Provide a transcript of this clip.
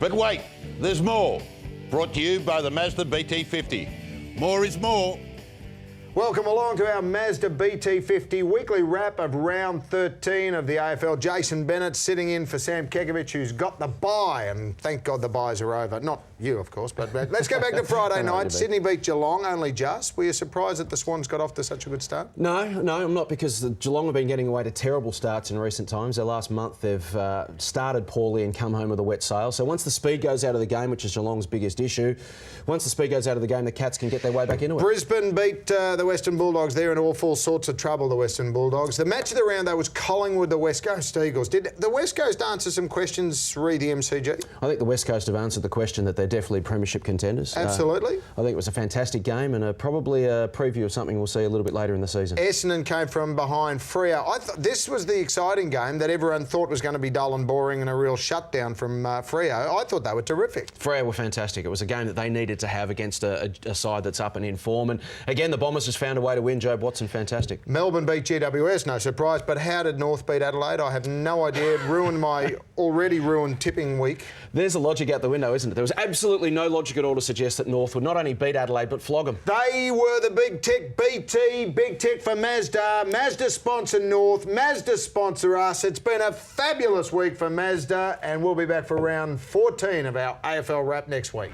But wait, there's more. Brought to you by the Mazda BT-50. More is more. Welcome along to our Mazda BT-50 weekly wrap of round 13 of the AFL. Jason Bennett sitting in for Sam Kekovich, who's got the bye, and thank God the byes are over. Not you, of course, but let's go back to Friday night. Sydney beat Geelong, only just. Were you surprised that the Swans got off to such a good start? No, I'm not, because the Geelong have been getting away to terrible starts in recent times. Their last month, they've started poorly and come home with a wet sail. So once the speed goes out of the game, which is Geelong's biggest issue, once the speed goes out of the game, the Cats can get their way back into it. Brisbane beat the Western Bulldogs. They're in all sorts of trouble, the Western Bulldogs. The match of the round, though, was Collingwood, the West Coast Eagles. Did the West Coast answer some questions, re the MCG? I think the West Coast have answered the question that they're definitely premiership contenders. Absolutely. I think it was a fantastic game and probably a preview of something we'll see a little bit later in the season. Essendon came from behind Freo. I thought this was the exciting game that everyone thought was going to be dull and boring and a real shutdown from Freo. I thought they were terrific. Freo were fantastic. It was a game that they needed to have against a side that's up and in form. And again, the Bombers just found a way to win. Joe Watson, fantastic. Melbourne beat GWS, no surprise. But how did North beat Adelaide? I have no idea. It ruined my already ruined tipping week. There's a logic out the window, isn't it? There was absolutely no logic at all to suggest that North would not only beat Adelaide, but flog them. They were the big tick. BT, big tick for Mazda. Mazda sponsor North. Mazda sponsor us. It's been a fabulous week for Mazda, and we'll be back for round 14 of our AFL wrap next week.